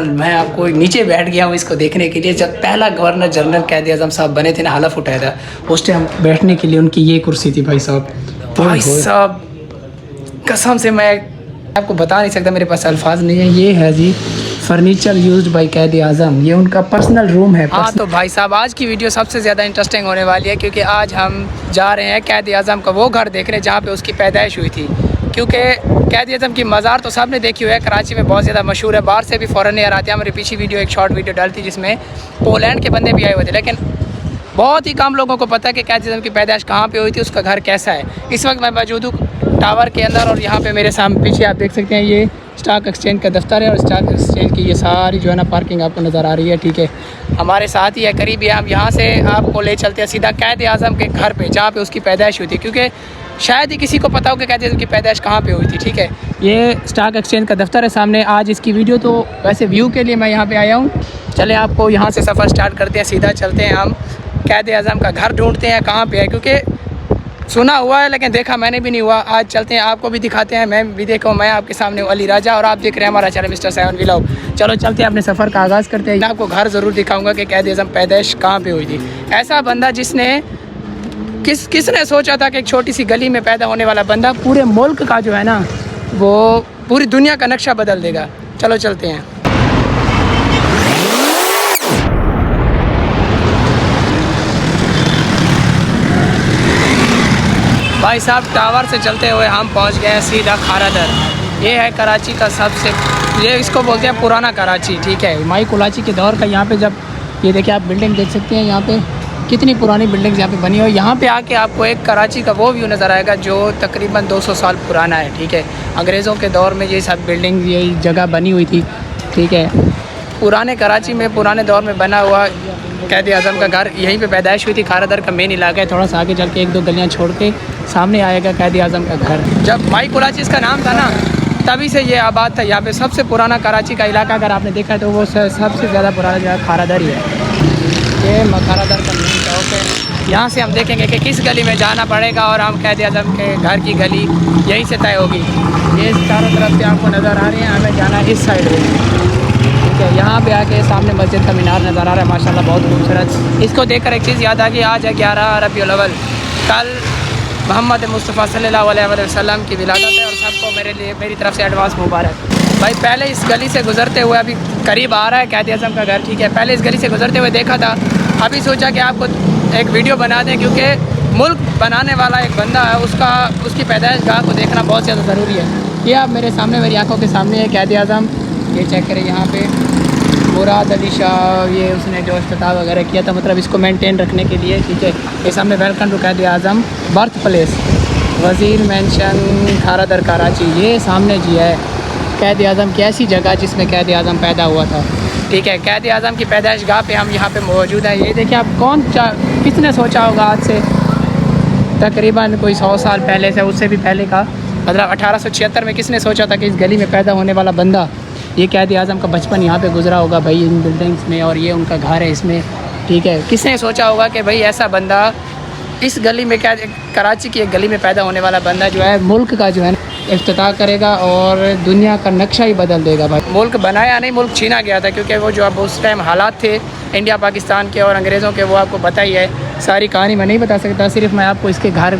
मैं आपको नीचे बैठ गया हूँ इसको देखने के लिए। जब पहला गवर्नर जनरल कैद आज़म साहब बने थे ना, हलफ उठाया था, उस टाइम बैठने के लिए उनकी ये कुर्सी थी भाई साहब। भाई साहब कसम से मैं आपको बता नहीं सकता, मेरे पास अल्फाज नहीं है। ये है जी फर्नीचर यूज्ड बाय कैद आज़म, ये उनका पर्सनल रूम है। हाँ तो भाई साहब आज की वीडियो सबसे ज़्यादा इंटरेस्टिंग होने वाली है, क्योंकि आज हम जा रहे हैं कैद आज़म का वो घर देखने जहाँ पे उसकी पैदाइश हुई थी। क्योंकि कैद आज़म की मज़ार तो सबने देखी हुई है, कराची में बहुत ज़्यादा मशहूर है, बाहर से भी फ़ॉरेनर आते हैं। मेरी पीछे वीडियो एक शॉर्ट वीडियो डाली थी जिसमें पोलैंड के बंदे भी आए हुए थे, लेकिन बहुत ही कम लोगों को पता है कि कैद आज़म की पैदाइश कहाँ पे हुई थी, उसका घर कैसा है। इस वक्त मैं मौजूद हूँ टावर के अंदर, और यहाँ पे मेरे सामने पीछे आप देख सकते हैं ये स्टॉक एक्सचेंज का दफ्तर है, और स्टॉक एक्सचेंज की ये सारी जो है ना पार्किंग आपको नज़र आ रही है। ठीक है, हमारे साथ ही है, करीब ही हम यहाँ से आपको ले चलते हैं सीधा कैद आज़म के घर पे जहाँ पे उसकी पैदाइश हुई थी, क्योंकि शायद ही किसी को पता हो कि कैद आज़म की पैदाइश कहाँ पे हुई थी। ठीक है, ये स्टॉक एक्सचेंज का दफ्तर है सामने। आज इसकी वीडियो तो वैसे व्यू के लिए मैं यहाँ पे आया हूँ। चले आपको यहाँ से सफ़र स्टार्ट करते हैं, सीधा चलते हैं हम कैद आज़म का घर ढूंढते हैं कहाँ पे है, क्योंकि सुना हुआ है लेकिन देखा मैंने भी नहीं हुआ। आज चलते हैं, आपको भी दिखाते हैं, मैं भी देखा हूँ। मैं आपके सामने हूँ अली राजा, और आप देख रहे हैं हमारा चैनल मिस्टर 7 व्लॉग। चलो चलते हैं, अपने सफ़र का आगाज़ करते हैं। मैं आपको घर ज़रूर दिखाऊंगा कि कैद आज़म पैदाइश कहाँ पे हुई थी। ऐसा बंदा जिसने किसने सोचा था कि एक छोटी सी गली में पैदा होने वाला बंदा पूरे मुल्क का जो है ना, वो पूरी दुनिया का नक्शा बदल देगा। चलो चलते हैं। भाई साहब टावर से चलते हुए हम पहुंच गए हैं सीधा खारा दर। ये है कराची का सबसे, ये इसको बोलते हैं पुराना कराची। ठीक है, माई कुलाची के दौर का यहाँ पे, जब ये देखिए आप बिल्डिंग देख सकते हैं यहाँ पे कितनी पुरानी बिल्डिंग्स यहाँ पे बनी हुई। यहाँ पे आके आपको एक कराची का वो व्यू नज़र आएगा जो तकरीबन 200 साल पुराना है। ठीक है, अंग्रेज़ों के दौर में ये सब बिल्डिंग यही जगह बनी हुई थी। ठीक है, पुराने कराची में पुराने दौर में बना हुआ कैद आज़म का घर, यहीं पे पैदाइश हुई थी। खारा दर का मेन इलाका है, थोड़ा सा आगे चल के 1-2 गलियाँ छोड़ के सामने आएगा कैद आज़म का घर। जब माई कुलाची इसका नाम था ना, तभी से ये आबाद था। यहाँ पे सबसे पुराना कराची का इलाका अगर आपने देखा है तो वो सबसे ज़्यादा पुराना जगह खारा दर ही है। ये खारा दर का मेन चौक है। यहाँ से हम देखेंगे कि किस गली में जाना पड़ेगा, और हम कैद आज़म के घर की गली यहीं से तय होगी। ये चारों तरफ से आपको नज़र आ रही है, हमें जाना है इस साइड में। ठीक है, यहाँ पे आके सामने मस्जिद का मीनार नज़र आ रहा है, माशाल्लाह बहुत खूबसूरत। इसको देखकर एक चीज़ याद आ गई, आज है 11 रबीउल अव्वल, कल मोहम्मद मुस्तफ़ा सल्लल्लाहु अलैहि वसल्लम की विलादत है, और सबको मेरी तरफ से एडवांस मुबारक। भाई पहले इस गली से गुजरते हुए, अभी करीब आ रहा है कैद आज़म का घर। ठीक है, पहले इस गली से गुजरते हुए देखा था, अभी सोचा कि आपको एक वीडियो बना दें, क्योंकि मुल्क बनाने वाला एक बंदा है, उसकी पैदाइश गाह को देखना बहुत ज़्यादा ज़रूरी है। ये आप मेरे सामने, मेरी आंखों के सामने है कैद आज़म। ये चेक करें, यहाँ पे मुराद अली शाह, ये उसने जो इफ्तिताह वगैरह किया था, मतलब इसको मेंटेन रखने के लिए। ठीक है, ये सामने वेलकम टू कैद आज़म बर्थ प्लेस, वज़ीर मेंशन खारा दर कराची। ये सामने जी है कैद आज़म की ऐसी जगह जिसमें कैद आज़म पैदा हुआ था। ठीक है, कैद आज़म की पैदाइश गाह पे हम यहाँ पे मौजूद हैं। ये देखिए आप, किसने सोचा होगा आज से तकरीबन कोई 100 साल पहले से, उससे भी पहले का, मतलब 1876 में किसने सोचा था कि इस गली में पैदा होने वाला बंदा, ये कैद आज़म का बचपन यहाँ पे गुजरा होगा भाई इन बिल्डिंग्स में, और ये उनका घर है इसमें। ठीक है, किसने सोचा होगा कि भाई ऐसा बंदा इस गली में, क्या कराची की एक गली में पैदा होने वाला बंदा जो है मुल्क का जो है इफ्तिताह करेगा और दुनिया का नक्शा ही बदल देगा। भाई मुल्क बनाया नहीं, मुल्क छीना गया था, क्योंकि वो जो अब उस टाइम हालात थे इंडिया पाकिस्तान के और अंग्रेज़ों के, वो आपको पता ही है। सारी कहानी मैं नहीं बता सकता, सिर्फ मैं आपको इसके घर,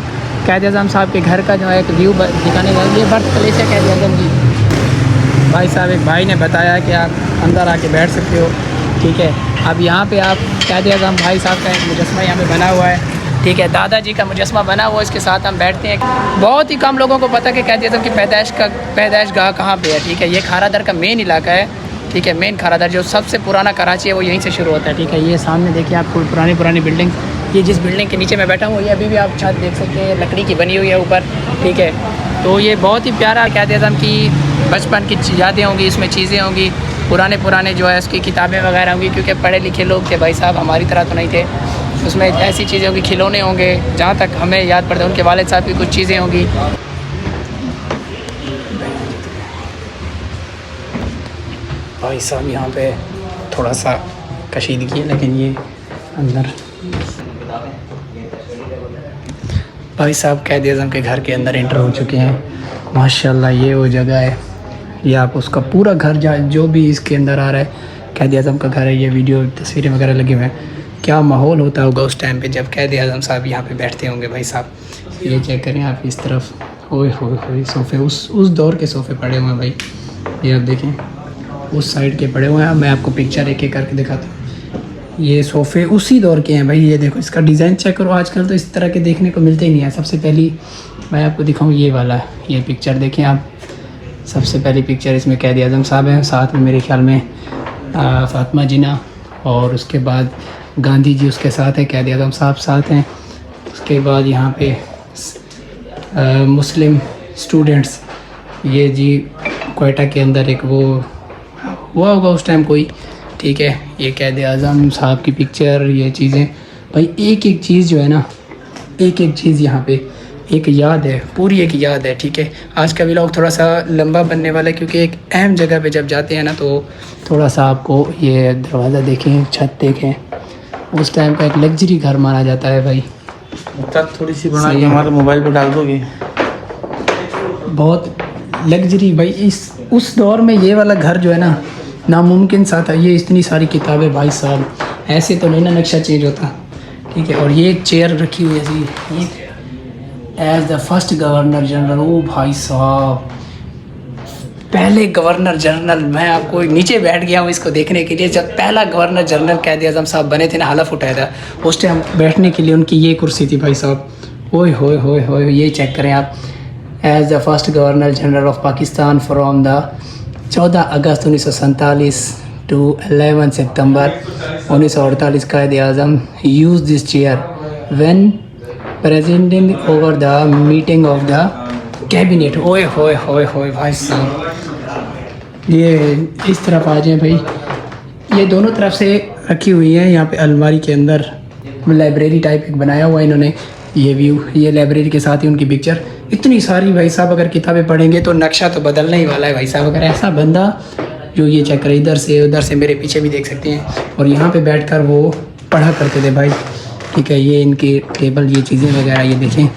कैद आज़म साहब के घर का जो है एक व्यू दिखाने का। ये बर्थ प्लेस है कैद आज़म की। भाई साहब, एक भाई ने बताया कि आप अंदर आके बैठ सकते हो। ठीक है, अब यहाँ पे आप कैद आज़म भाई साहब का एक मुजस्मा यहाँ पे बना हुआ है। ठीक है, दादाजी का मुजस्मा बना हुआ, इसके साथ हम बैठते हैं। बहुत ही कम लोगों को पता कि कैद आज़म की पैदाइश गाह कहाँ पे है। ठीक है, ये खारा दर का मेन इलाका है। ठीक है, मेन खारा दर जो सबसे पुराना कराची है वो यहीं से शुरू होता है। ठीक है, ये सामने देखिए आपको पुरानी बिल्डिंग, ये जिस बिल्डिंग के नीचे मैं बैठा हूँ, ये अभी भी आप छत देख सकते हैं, लकड़ी की बनी हुई है ऊपर। ठीक है, तो ये बहुत ही प्यारा कैद आज़म की बचपन की यादें होंगी, इसमें चीज़ें होंगी, पुराने जो है उसकी किताबें वगैरह होंगी, क्योंकि पढ़े लिखे लोग थे भाई साहब, हमारी तरह तो नहीं थे। उसमें ऐसी चीज़ें होंगी, खिलौने होंगे, जहाँ तक हमें याद पड़ता है उनके वालिद साहब की कुछ चीज़ें होंगी। भाई साहब यहाँ पे थोड़ा सा कशीदगी है, लेकिन ये अंदर भाई साहब कैद आज़म के घर के अंदर एंटर हो चुके हैं। माशाल्लाह, ये वो जगह है ये आप उसका पूरा घर जो भी इसके अंदर आ रहा है कैद आज़म का घर है। ये वीडियो तस्वीरें वगैरह लगे हुए हैं। क्या माहौल होता होगा उस टाइम पे जब कैद आज़म साहब यहाँ पे बैठते होंगे भाई साहब। ये चेक करें आप इस तरफ, ओए होए सोफ़े उस दौर के सोफ़े पड़े हुए हैं भाई। ये आप देखें उस साइड के पड़े हुए हैं। मैं आपको पिक्चर एक एक करके दिखाता हूँ। ये सोफ़े उसी दौर के हैं भाई। ये देखो इसका डिज़ाइन चेक करो, आजकल तो इस तरह के देखने को मिलते ही नहीं है। सबसे पहली मैं आपको दिखाऊँ ये वाला, ये पिक्चर देखें आप। सबसे पहली पिक्चर इसमें कैद आज़म साहब हैं, साथ में मेरे ख्याल में फ़ातिमा जिन्ना, और उसके बाद गांधी जी उसके साथ हैं, कैद आज़म साहब साथ हैं। उसके बाद यहाँ पे मुस्लिम स्टूडेंट्स, ये जी क्वेटा के अंदर एक वो हुआ होगा उस टाइम कोई, ठीक है। ये कैद आज़म साहब की पिक्चर, ये चीज़ें भाई एक एक चीज़ जो है ना, एक एक चीज़ यहाँ पे एक याद है, पूरी एक याद है, ठीक है। आज का व्लॉग थोड़ा सा लंबा बनने वाला है क्योंकि एक अहम जगह पे जब जाते हैं ना तो थोड़ा सा आपको ये दरवाज़ा देखें, छत देखें, उस टाइम का एक लग्जरी घर माना जाता है भाई। तब थोड़ी सी बना के हमारे मोबाइल पे डाल दोगे? बहुत लग्जरी भाई। उस दौर में ये वाला घर जो है ना नामुमकिन सा था। ये इतनी सारी किताबें भाई साहब, ऐसे तो नहीं ना नक्शा चेंज होता, ठीक है। और ये एक चेयर रखी हुई है जी, as the first governor general. ओ भाई साहब, पहले गवर्नर जनरल। मैं आपको नीचे बैठ गया हूँ इसको देखने के लिए। जब पहला गवर्नर जनरल कैद आज़म साहब बने थे ना, हलफ उठाया था, उस टाइम बैठने के लिए उनकी ये कुर्सी थी भाई साहब। ओए होए होए होए, ये चेक करें आप। As the first governor general of Pakistan from the 14 August 1947 to 11 September 1948, Quaid Azam use this chair when presenting over the meeting of the cabinet. ओए होए होए होए भाई साहब, ये इस तरफ आ जाए भाई। ये दोनों तरफ से रखी हुई है यहाँ पे अलमारी के अंदर, लाइब्रेरी टाइप एक बनाया हुआ है इन्होंने। ये व्यू, ये लाइब्रेरी के साथ ही उनकी पिक्चर। इतनी सारी भाई साहब, अगर किताबें पढ़ेंगे तो नक्शा तो बदलना ही वाला है भाई साहब। अगर ऐसा बंदा जो ये चेक करे, इधर से उधर से, मेरे पीछे भी देख सकते हैं, और यहाँ पे बैठकर वो पढ़ा करते थे भाई, ठीक है। ये इनके टेबल, ये चीज़ें वगैरह, ये देखें।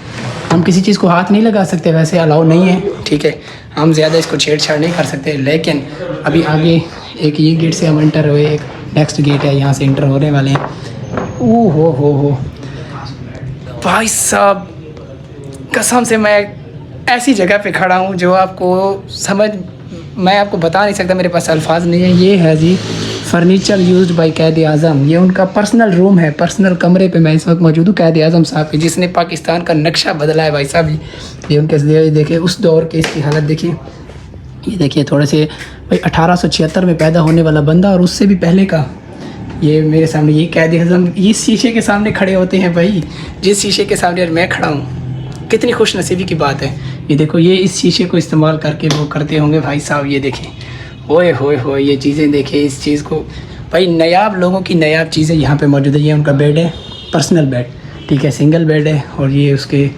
हम किसी चीज़ को हाथ नहीं लगा सकते, वैसे अलाउ नहीं है, ठीक है। हम ज़्यादा इसको छेड़छाड़ नहीं कर सकते, लेकिन अभी आगे एक ये गेट से हम इंटर हुए, एक नेक्स्ट गेट है, यहाँ से इंटर होने वाले हैं। ओ हो भाई साहब, कसम से मैं ऐसी जगह पे खड़ा हूँ जो आपको मैं आपको बता नहीं सकता, मेरे पास अल्फाज नहीं है। ये है जी फर्नीचर यूज्ड बाय कैद आज़म। ये उनका पर्सनल रूम है, पर्सनल कमरे पे मैं इस वक्त मौजूद हूँ कैद आज़म साहब के, जिसने पाकिस्तान का नक्शा बदला है भाई साहब। ये उनके देखिए उस दौर के, इसकी हालत देखिए। ये देखिए थोड़े से भाई 1876 में पैदा होने वाला बंदा, और उससे भी पहले का। ये मेरे सामने ये कैद आज़म इस शीशे के सामने खड़े होते हैं भाई, जिस शीशे के सामने मैं खड़ा हूँ। कितनी खुश नसीबी की बात है। ये देखो, ये इस शीशे को इस्तेमाल करके वो करते होंगे भाई साहब। ये देखें, ओए होए होए, ये चीज़ें देखें, इस चीज़ को भाई। नायाब लोगों की नायाब चीज़ें यहाँ पे मौजूद है। ये उनका बेड है, पर्सनल बेड, ठीक है, सिंगल बेड है। और ये उसके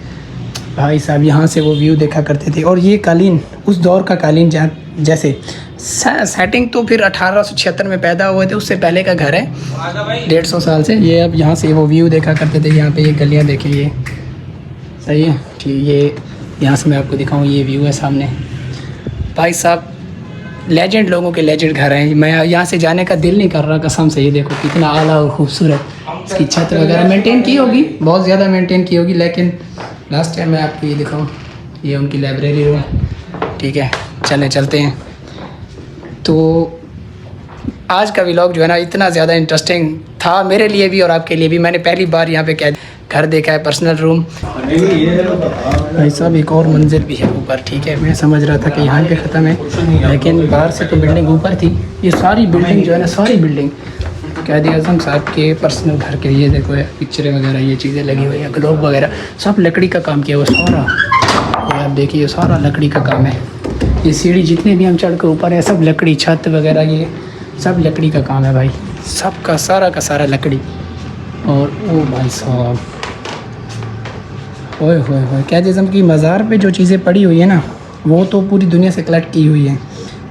भाई साहब यहाँ से वो व्यू देखा करते थे। और ये कालीन, उस दौर का कालीन, जैसे सेटिंग तो फिर 1876 में पैदा हुए थे, उससे पहले का घर है, 150 साल से। ये अब यहाँ से वो व्यू देखा करते थे। यहाँ पे ये गलियाँ देखिए, ये सही है, ठीक। ये यहाँ से मैं आपको दिखाऊँ, ये व्यू है सामने भाई साहब। लेजेंड लोगों के लेजेंड घर हैं। मैं यहाँ से जाने का दिल नहीं कर रहा कसम से। ये देखो कितना आला और खूबसूरत इसकी छत वगैरह मेंटेन की होगी, बहुत ज़्यादा मेंटेन की होगी। लेकिन लास्ट टाइम मैं आपको ये दिखाऊँ, ये उनकी लाइब्रेरी रूम, ठीक है। चलते हैं। तो आज का व्लॉग जो है ना, इतना ज़्यादा इंटरेस्टिंग था मेरे लिए भी और आपके लिए भी। मैंने पहली बार यहाँ पे घर देखा है, पर्सनल रूम भाई साहब। एक और मंजिल भी है ऊपर, ठीक है। मैं समझ रहा था कि यहाँ पे ख़त्म है, लेकिन बाहर से तो बिल्डिंग ऊपर थी। ये सारी बिल्डिंग जो है ना, सारी बिल्डिंग कैद आज़म साहब के पर्सनल घर के। ये देखो पिक्चरें वगैरह, ये चीज़ें लगी हुई हैं, ग्लोब वगैरह, सब लकड़ी का काम किया हुआ सारा। ये आप देखिए, सारा लकड़ी का काम है। ये सीढ़ी जितने भी हम चढ़ कर ऊपर है, सब लकड़ी, छत वगैरह ये सब लकड़ी का काम है भाई, सबका सारा का सारा लकड़ी। और ओ भाई साहब, ओए होए होए, कैद आज़म की मज़ार पे जो चीज़ें पड़ी हुई है ना, वो तो पूरी दुनिया से कलेक्ट की हुई हैं।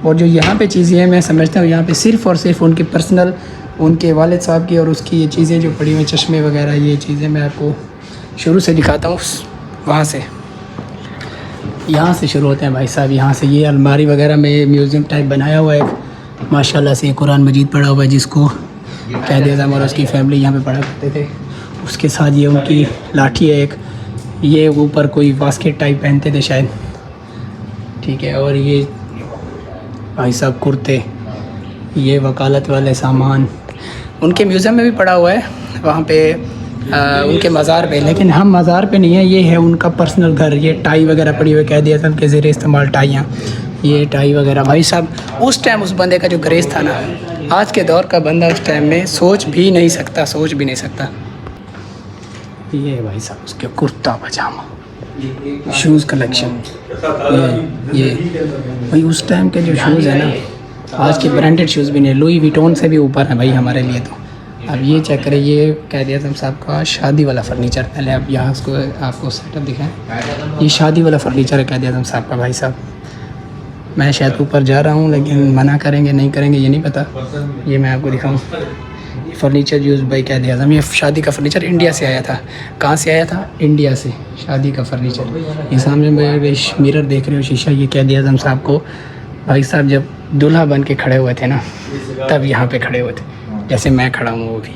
और जो यहाँ पे चीज़ें हैं, मैं समझता हूँ यहाँ पे सिर्फ़ और सिर्फ उनके पर्सनल, उनके वालिद साहब की और उसकी ये चीज़ें जो पड़ी हुई, चश्मे वगैरह, ये चीज़ें मैं आपको शुरू से दिखाता हूँ वहाँ से। यहाँ से शुरू होते हैं भाई साहब। यहाँ से ये अलमारी वगैरह में म्यूज़ियम टाइप बनाया हुआ है माशाल्लाह से। कुरान मजीद पढ़ा हुआ है जिसको कैद आज़म और उसकी फैमिली यहाँ पे पढ़ा करते थे। उसके साथ ये उनकी लाठी है एक, ये ऊपर कोई बास्केट टाइप पहनते थे शायद, ठीक है। और ये भाई साहब कुर्ते, ये वकालत वाले सामान उनके म्यूज़ियम में भी पड़ा हुआ है वहाँ पे उनके मज़ार पे। लेकिन हम मज़ार पे नहीं है, ये है उनका पर्सनल घर। ये टाई वगैरह पड़ी हुई कैद आज़म के ज़ेरे इस्तेमाल टाइयाँ, ये टाई वगैरह। भाई साहब उस टाइम उस बंदे का जो क्रेज़ था ना, आज के दौर का बंदा उस टाइम में सोच भी नहीं सकता। ये भाई साहब उसके कुर्ता पजामा, शूज़ कलेक्शन, ये भाई उस टाइम के जो शूज़ है ना, आज के ब्रांडेड शूज़ भी नहीं, लुई विटोन से भी ऊपर है भाई हमारे लिए तो। अब ये चेक करें, ये कैद आज़म साहब का शादी वाला फर्नीचर। पहले अब यहाँ उसको आपको सेटअप दिखाएं। ये शादी वाला फर्नीचर है कैद आज़म साहब का भाई साहब। मैं शायद ऊपर जा रहा हूँ लेकिन मना करेंगे नहीं करेंगे ये नहीं पता। ये मैं आपको दिखाऊँ, फ़र्नीचर यूज़ बाई कैद आज़म। ये शादी का फ़र्नीचर इंडिया से आया था। कहाँ से आया था? इंडिया से। शादी का फ़र्नीचर। ये सामने मेरे मिरर देख रहे हो, शीशा, ये कैद आज़म साहब को भाई साहब जब दूल्हा बन के खड़े हुए थे ना, तब यहाँ पे खड़े हुए थे जैसे मैं खड़ा हूँ। वो भी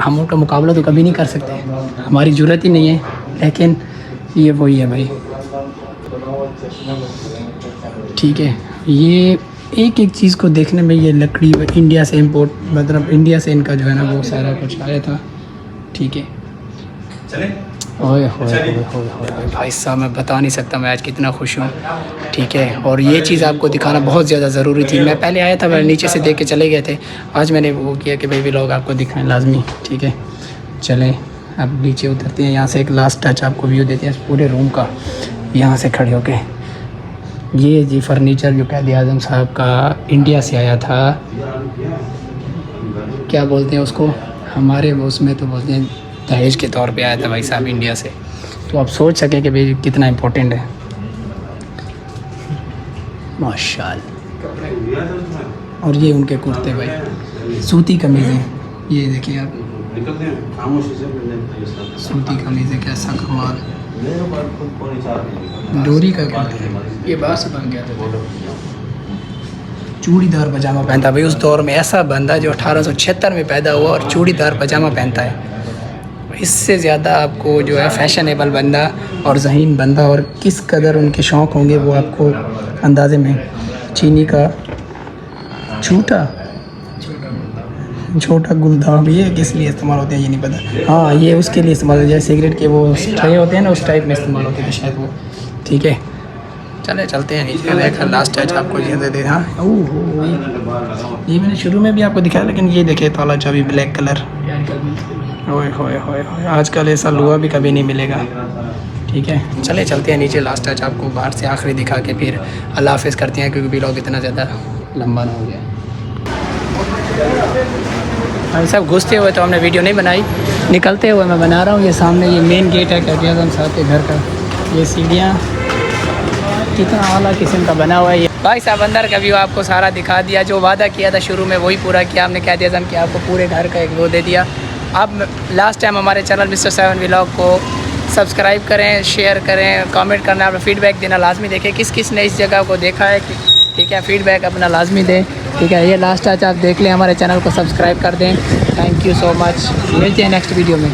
हम उनका मुकाबला तो कभी नहीं कर सकते, हमारी ज़रूरत ही नहीं है, लेकिन ये वही है भाई, ठीक है। ये एक एक चीज़ को देखने में, ये लकड़ी इंडिया से इंपोर्ट, मतलब इंडिया से इनका जो है ना वो सारा कुछ आया था, ठीक है। ओए होए भाई साहब, मैं बता नहीं सकता मैं आज कितना खुश हूँ, ठीक है। और ये चीज़ आपको दिखाना बहुत ज़्यादा ज़रूरी थी। मैं पहले आया था, मैं नीचे से देख के चले गए थे। आज मैंने वो किया कि भाई व्लॉग आपको दिखाएं लाजमी, ठीक है। चलें अब नीचे उतरते हैं। यहाँ से एक लास्ट टच आपको व्यू देते हैं पूरे रूम का, यहाँ से खड़े होके। ये जी फर्नीचर जो कैद आज़म साहब का इंडिया से आया था, क्या बोलते हैं उसको, हमारे उसमें तो बोलते हैं दहेज के तौर पे आया था भाई साहब इंडिया से। तो आप सोच सकें कि भाई कितना इम्पोर्टेंट है माशाल्लाह। और ये उनके कुर्ते भाई, सूती कमीज़ें, ये देखिए आप, सूती कमीज़ें, कैसा कमाल। डोरी का कुर्ता, ये बाहर से बन गया था। चूड़ीदार पजामा पहनता भाई उस दौर में, ऐसा बंदा जो 1876 में पैदा हुआ और चूड़ीदार पजामा पहनता है, इससे ज़्यादा आपको जो है फैशनेबल बंदा और ज़हीन बंदा, और किस कदर उनके शौक़ होंगे वो आपको अंदाज़े में। चीनी का छोटा गुलदान, ये किस लिए इस्तेमाल होते हैं ये नहीं पता। हाँ, ये उसके लिए इस्तेमाल होते हैं, जैसे सिगरेट के वो ट्रे होते हैं ना, उस टाइप में इस्तेमाल होते थे शायद वो, ठीक है। चलते हैं नीचे, देखा लास्ट टच आपको ये दे दे। हाँ ओह, ये मैंने शुरू में भी आपको दिखाया, लेकिन ये देखे ताला चाबी ब्लैक कलर। ओए होए होए होए, आजकल ऐसा लोहा भी कभी नहीं मिलेगा, ठीक है। चलते हैं नीचे, लास्ट टच आपको बाहर से आखिरी दिखा के फिर अल्लाह हाफ़िज़ करते हैं, क्योंकि व्लॉग इतना ज़्यादा लंबा ना हो गया। भाई साहब घुसते हुए तो हमने वीडियो नहीं बनाई, निकलते हुए मैं बना रहा हूँ। ये सामने ये मेन गेट है कैद आज़म साहब के घर का। ये सीढ़ियाँ कितना आला किस्म का बना हुआ है। ये भाई साहब अंदर का व्यू आपको सारा दिखा दिया, जो वादा किया था शुरू में वही पूरा किया हमने कैद आज़म के, आपको पूरे घर का एक वो दे दिया। अब लास्ट टाइम हमारे चैनल मिस्टर 7 व्लॉग को सब्सक्राइब करें, शेयर करें, कमेंट करना, अपना फीडबैक देना लाजमी। देखें किस किस ने इस जगह को देखा है, ठीक है, फीडबैक अपना लाजमी दें, ठीक है। ये लास्ट टच आप देख लें, हमारे चैनल को सब्सक्राइब कर दें। थैंक यू सो मच, मिलते हैं नेक्स्ट वीडियो में।